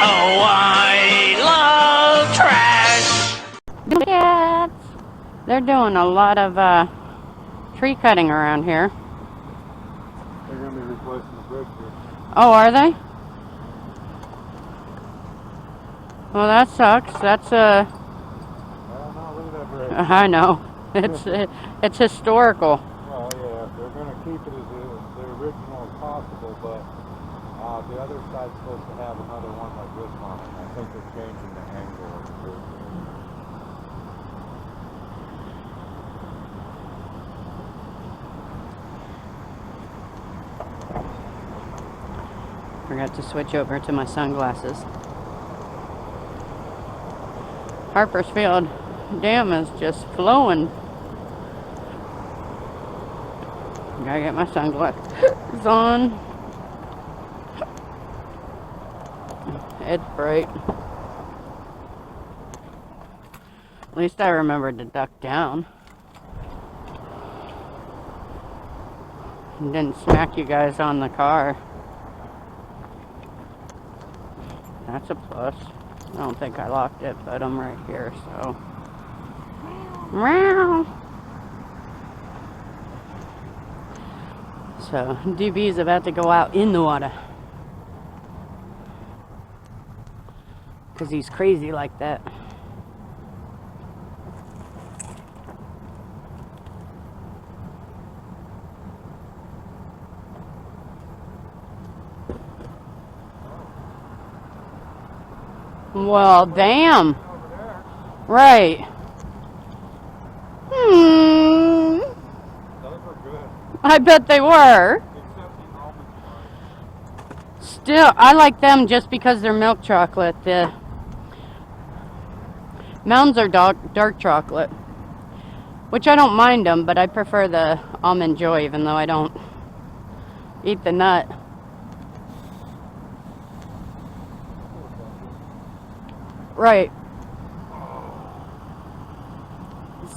Oh, I love trash. Cats. They're doing a lot of tree cutting around here. They're going to be replacing the bridge here. Oh, are they? Well, that sucks. That's I don't know, look at that bridge. I know. It's historical. Well, yeah, they're going to keep it as the original as possible, but the other side's supposed to have another one like this on it. I think they're changing the angle of the bridge. Forgot to switch over to my sunglasses. Harpersfield Dam is just flowing. Gotta get my sunglasses on. It's bright. At least I remembered to duck down. And didn't smack you guys on the car. That's a plus. I don't think I locked it, but I'm right here, so. Meow. So, DB is about to go out in the water. Because he's crazy like that. Well, damn. Right. Those were good. I bet they were. Except the almond ones. Still, I like them just because they're milk chocolate. The mounds are dark chocolate, which I don't mind them, but I prefer the Almond Joy, even though I don't eat the nut. Right.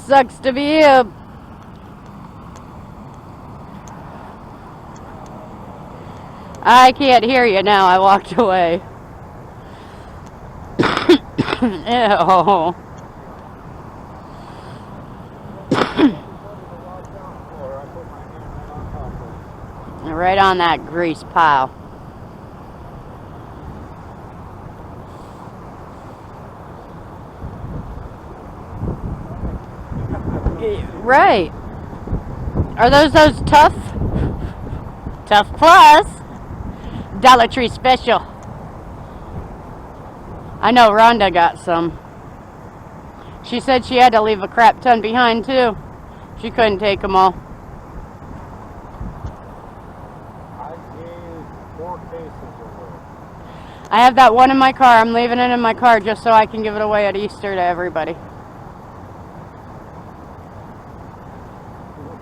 Sucks to be you. I can't hear you now. I walked away. Ew. Right on that grease pile. Right. Are those tough plus Dollar Tree special? I know Rhonda got some. She said she had to leave a crap ton behind too. She couldn't take them all. I gave 4 cases away. I have that one in my car. I'm leaving it in my car just so I can give it away at Easter to everybody.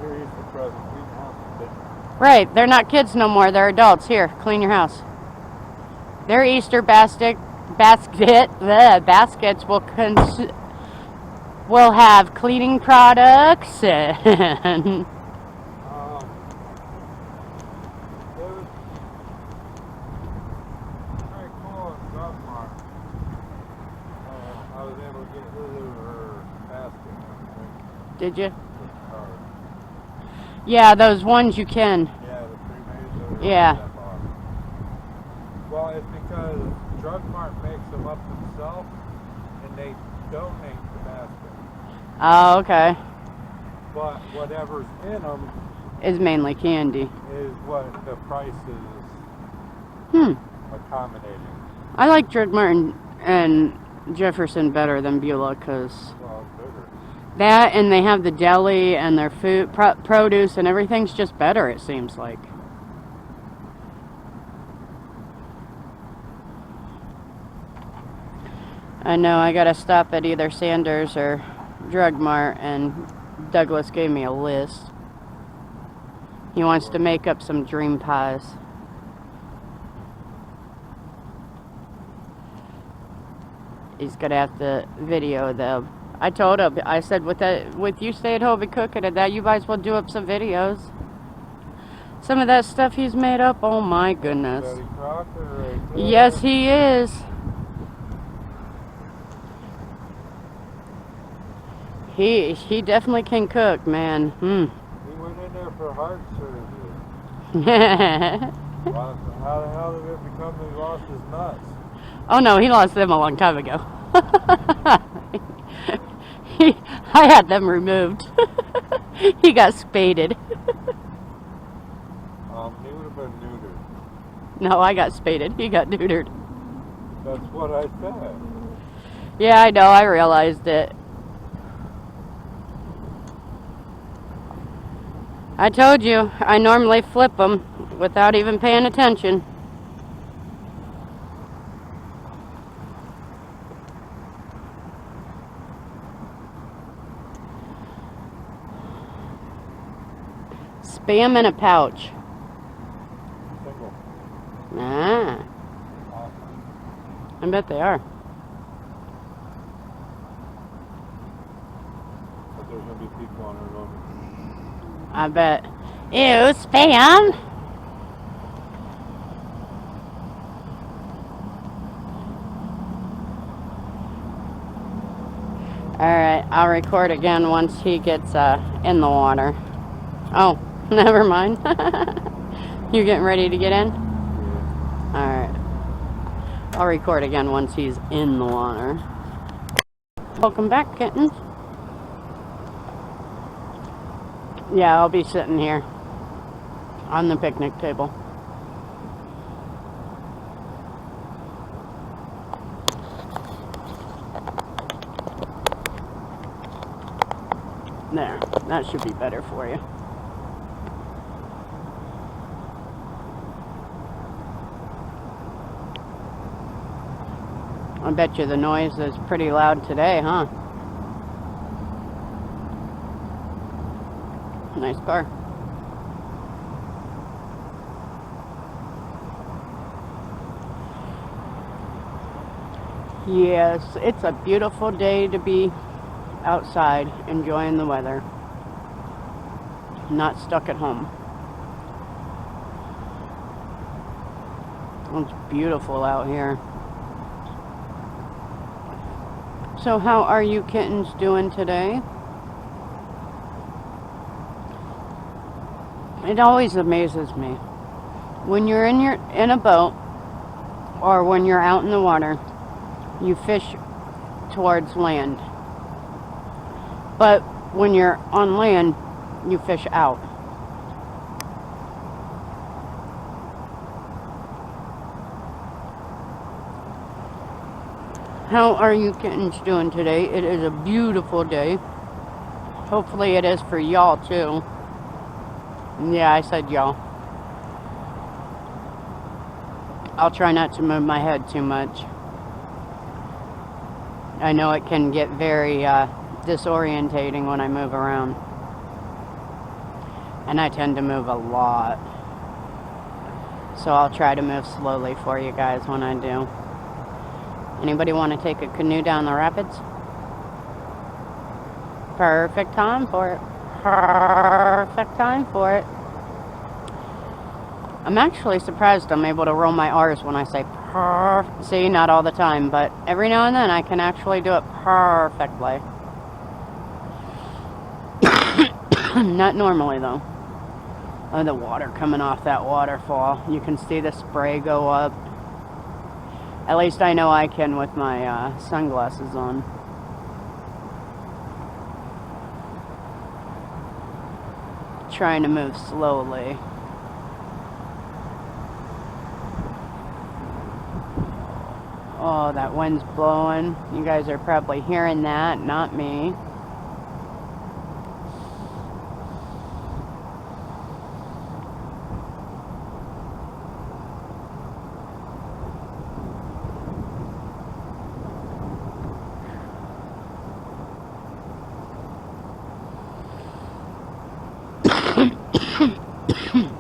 Your Easter present, clean the house, bitch. Right, they're not kids no more. They're adults. Here, clean your house. Their Easter baskets will have cleaning products and It was very cool at Drugmart. I was able to get rid of her basket. did you? Yeah, those ones you can. Yeah, the pre-made. Yeah. Well, it's because Drugmart makes them up themselves, and they donate the basket. Oh, okay. But whatever's in them Is mainly candy. is what the price is accommodating. I like Drugmart and Jefferson better than Beulah because Well, it's bigger. that and they have the deli and their food, produce and everything's just better, it seems like. I know I gotta stop at either Sanders or Drugmart, and Douglas gave me a list. He wants to make up some dream pies. He's gonna have to video them. I told him, I said, with you staying home and cooking and that, you might as well do up some videos. Some of that stuff he's made up, oh my goodness. Betty Crocker right there. Yes, he is. He definitely can cook, man. He went in there for heart surgery. How the hell did it become that he lost his nuts? Oh no, he lost them a long time ago. I had them removed. He got spaded. He would have been neutered. No, I got spaded. He got neutered. That's what I said. Yeah, I know. I realized it. I told you, I normally flip them without even paying attention. Spam in a pouch. Single. Ah, Awesome. I bet they are. But there's going to be people on her over. I bet. Ew, spam! Alright, I'll record again once he gets in the water. Oh, never mind. You getting ready to get in? Yeah. Alright. I'll record again once he's in the water. Welcome back, kittens. Yeah, I'll be sitting here on the picnic table. There, that should be better for you. I bet you the noise is pretty loud today, huh? Nice car. Yes, it's a beautiful day to be outside enjoying the weather. Not stuck at home. It's beautiful out here. So how are you kittens doing today? It always amazes me. When you're in a boat or when you're out in the water, you fish towards land. But when you're on land, you fish out. How are you kittens doing today? It is a beautiful day. Hopefully it is for y'all too. Yeah, I said y'all. I'll try not to move my head too much. I know it can get very disorientating when I move around. And I tend to move a lot. So I'll try to move slowly for you guys when I do. Anybody want to take a canoe down the rapids? Perfect time for it. Perfect time for it. I'm actually surprised I'm able to roll my R's when I say perf. See, not all the time, but every now and then I can actually do it perfectly. Not normally though. Oh, the water coming off that waterfall. You can see the spray go up. At least I know I can with my sunglasses on. Trying to move slowly. Oh, that wind's blowing. You guys are probably hearing that, not me.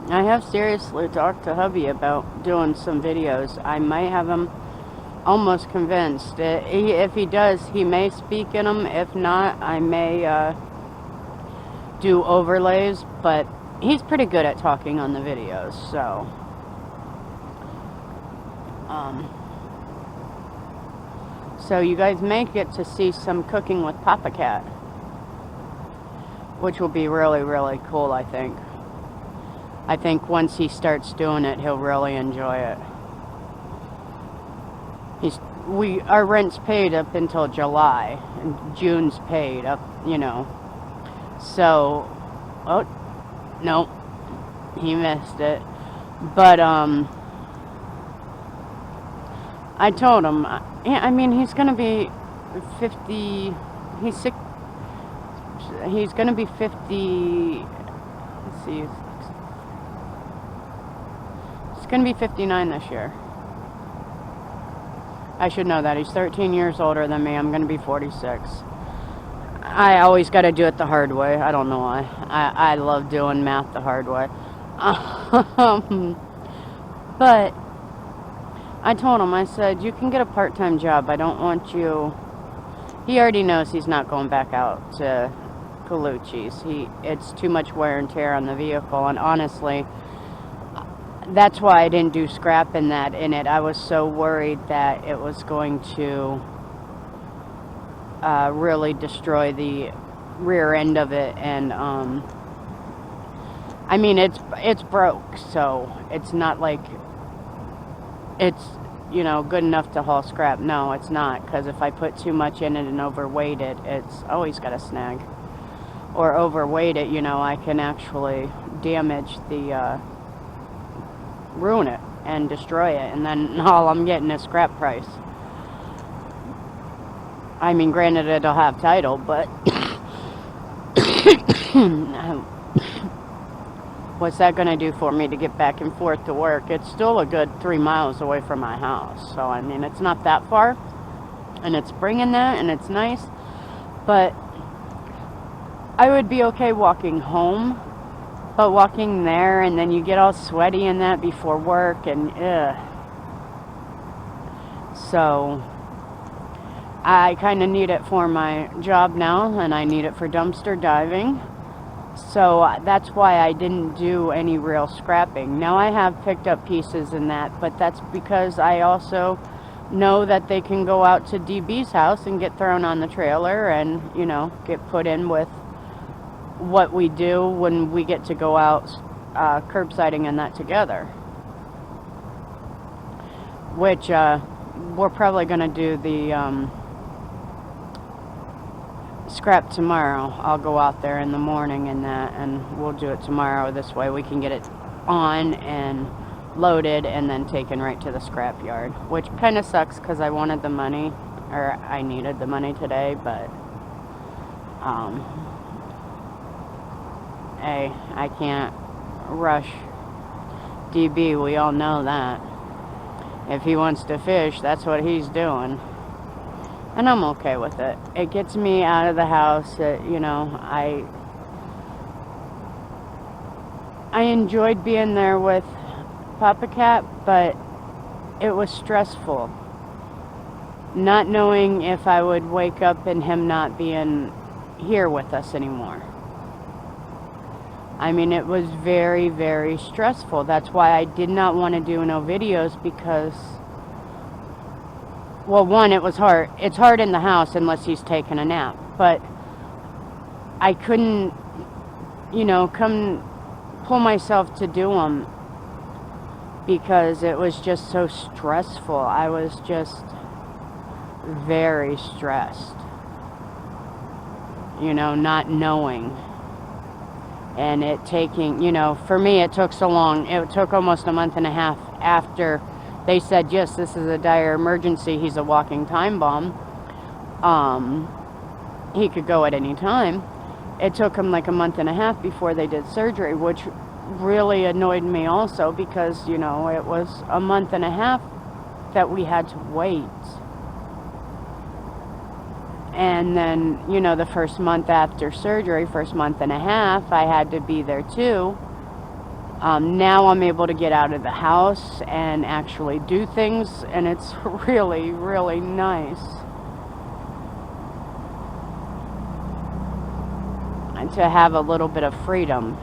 I have seriously talked to hubby about doing some videos. I might have him almost convinced. If he does, he may speak in them. If not, I may do overlays. But he's pretty good at talking on the videos, so. So you guys may get to see some cooking with Papa Cat. which will be really, really cool, I think. I think once he starts doing it, he'll really enjoy it. Our rent's paid up until July, and June's paid up, you know. So, oh, no, he missed it. But, I told him, I mean, he's gonna be 50, he's gonna be 50, let's see, he's gonna be 59 this year. I should know that. He's 13 years older than me. I'm going to be 46. I always got to do it the hard way. I don't know why. I love doing math the hard way. But I told him, I said, you can get a part-time job. I don't want you... He already knows he's not going back out to Colucci's. It's too much wear and tear on the vehicle. And honestly... That's why I didn't do scrap in it. I was so worried that it was going to really destroy the rear end of it. And I mean, it's broke, so it's not like it's, you know, good enough to haul scrap. No, it's not, because if I put too much in it and overweight it, it's always got a snag. Or overweight it, you know, I can actually damage the ruin it and destroy it, and then all I'm getting is scrap price. I mean, granted, it'll have title, but what's that going to do for me to get back and forth to work? It's still a good 3 miles away from my house, so I mean, it's not that far, and it's bringing that, and it's nice, but I would be okay walking home. But walking there, and then you get all sweaty in that before work, and so I kind of need it for my job now, and I need it for dumpster diving. So that's why I didn't do any real scrapping. Now I have picked up pieces in that, but that's because I also know that they can go out to DB's house and get thrown on the trailer and, you know, get put in with what we do when we get to go out curbsiding and that together, which we're probably going to do the scrap tomorrow. I'll go out there in the morning and that, and we'll do it tomorrow. This way we can get it on and loaded and then taken right to the scrap yard, which kind of sucks because I wanted the money, or I needed the money today, but hey, I can't rush DB, we all know that. If he wants to fish, that's what he's doing. And I'm okay with it. It gets me out of the house. You know, I enjoyed being there with Papa Cat, but it was stressful. Not knowing if I would wake up and him not being here with us anymore. I mean, it was very, very stressful. That's why I did not want to do no videos, because, well, one, it was hard. It's hard in the house unless he's taking a nap. But I couldn't, you know, come pull myself to do them because it was just so stressful. I was just very stressed. You know, not knowing. And it taking, you know, for me it took so long. It took almost a month and a half after they said, yes, this is a dire emergency. He's a walking time bomb. He could go at any time. It took him like a month and a half before they did surgery, which really annoyed me also because, you know, it was a month and a half that we had to wait. And then, you know, the first month after surgery, first month and a half, I had to be there too. Now I'm able to get out of the house and actually do things, and it's really, really nice. And to have a little bit of freedom.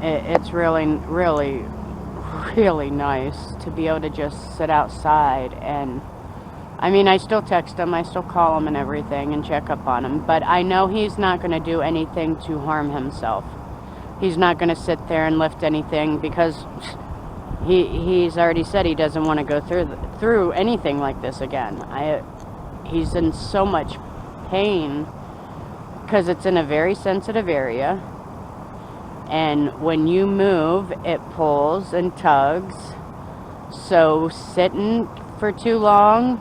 It's really, really, really nice to be able to just sit outside. And I mean, I still text him, I still call him and everything and check up on him, but I know he's not going to do anything to harm himself. He's not going to sit there and lift anything, because he's already said he doesn't want to go through anything like this again. He's in so much pain because it's in a very sensitive area, and when you move, it pulls and tugs. So sitting for too long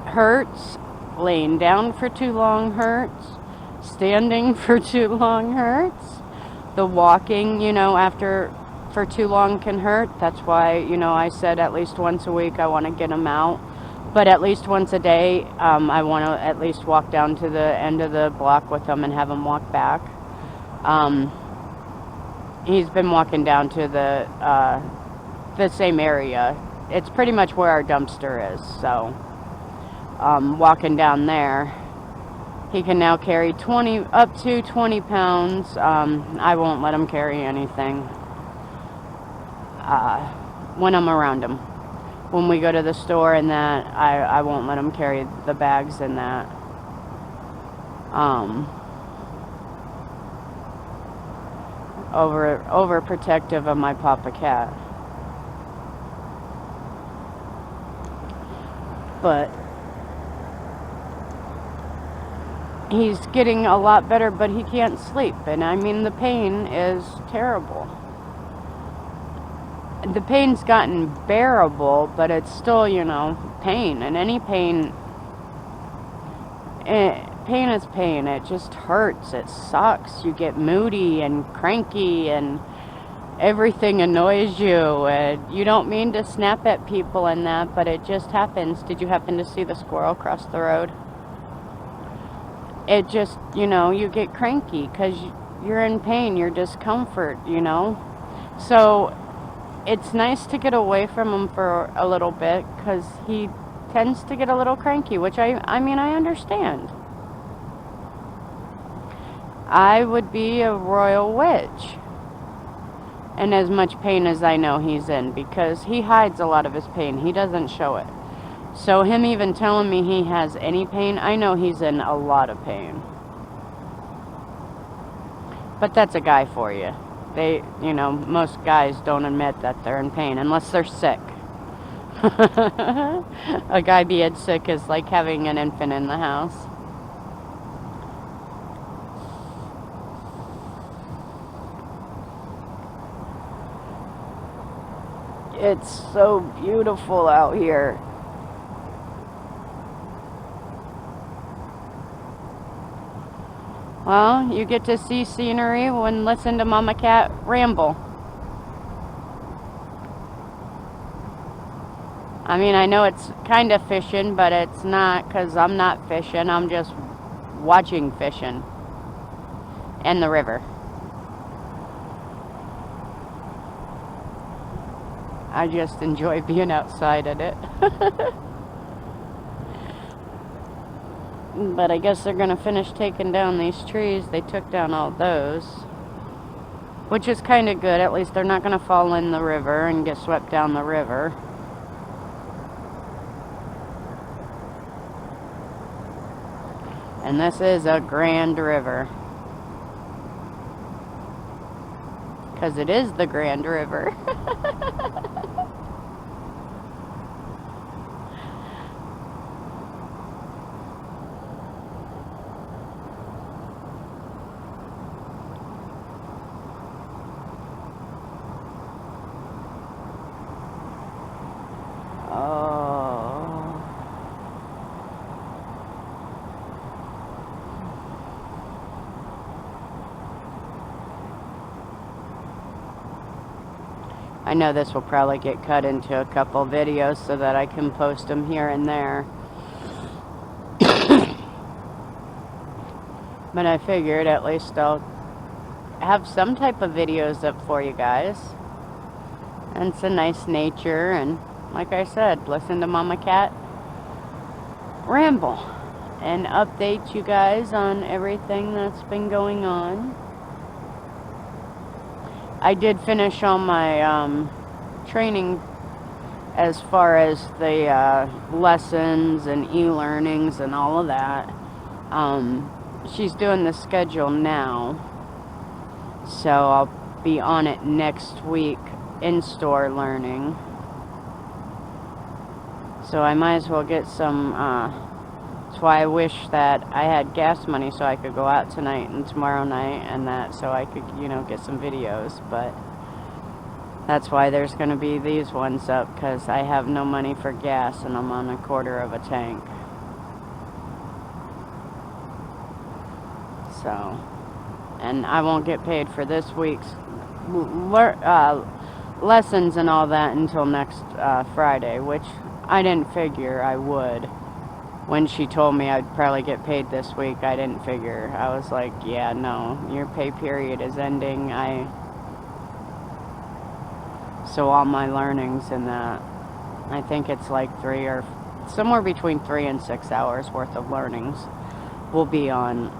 hurts, laying down for too long hurts, standing for too long hurts. The walking, you know, after for too long can hurt. That's why, you know, I said at least once a week I want to get him out. But at least once a day, I want to at least walk down to the end of the block with him and have him walk back. He's been walking down to the same area. It's pretty much where our dumpster is, so walking down there. He can now carry up to 20 pounds. I won't let him carry anything when I'm around him. When we go to the store and that, I won't let him carry the bags and that. Overprotective of my Papa Cat. But he's getting a lot better, but he can't sleep. And I mean, the pain is terrible. The pain's gotten bearable, but it's still, you know, pain. And any pain, pain is pain. It just hurts. It sucks. You get moody and cranky and everything annoys you. And you don't mean to snap at people and that, but it just happens. Did you happen to see the squirrel cross the road? It just, you know, you get cranky because you're in pain, your discomfort, you know. So it's nice to get away from him for a little bit, because he tends to get a little cranky, which I mean, I understand. I would be a royal witch in as much pain as I know he's in, because he hides a lot of his pain. He doesn't show it. So him even telling me he has any pain, I know he's in a lot of pain. But that's a guy for you. They, you know, most guys don't admit that they're in pain unless they're sick. A guy being sick is like having an infant in the house. It's so beautiful out here. Well, you get to see scenery and listen to Mama Cat ramble. I mean, I know it's kind of fishing, but it's not, because I'm not fishing. I'm just watching fishing and the river. I just enjoy being outside at it. But I guess they're going to finish taking down these trees. They took down all those, which is kind of good. At least they're not going to fall in the river and get swept down the river. And this is a grand river, because it is the Grand River. I know this will probably get cut into a couple videos so that I can post them here and there. But I figured at least I'll have some type of videos up for you guys. And it's a nice nature, and like I said, listen to Mama Cat ramble and update you guys on everything that's been going on. I did finish all my training as far as the lessons and e-learnings and all of that. She's doing the schedule now, so I'll be on it next week, in-store learning. So I might as well get some, that's why I wish that I had gas money so I could go out tonight and tomorrow night and that, so I could, you know, get some videos, but that's why there's going to be these ones up, because I have no money for gas and I'm on a quarter of a tank. So, and I won't get paid for this week's lessons and all that until next Friday, which I didn't figure I would. When she told me I'd probably get paid this week, I didn't figure. I was like, yeah, no, your pay period is ending. So all my learnings and that, I think it's like somewhere between 3 and 6 hours worth of learnings will be on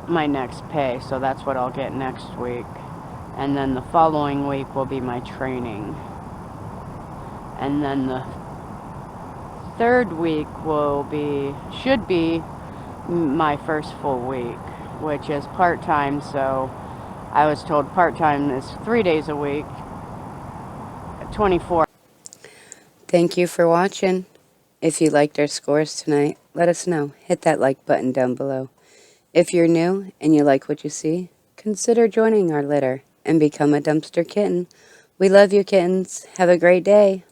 my next pay. So that's what I'll get next week. And then the following week will be my training. And then the third week should be my first full week, which is part-time. So I was told part-time is 3 days a week, 24. Thank you for watching. If you liked our scores tonight, let us know. Hit that like button down below. If you're new and you like what you see, consider joining our litter and become a dumpster kitten. We love you, kittens. Have a great day.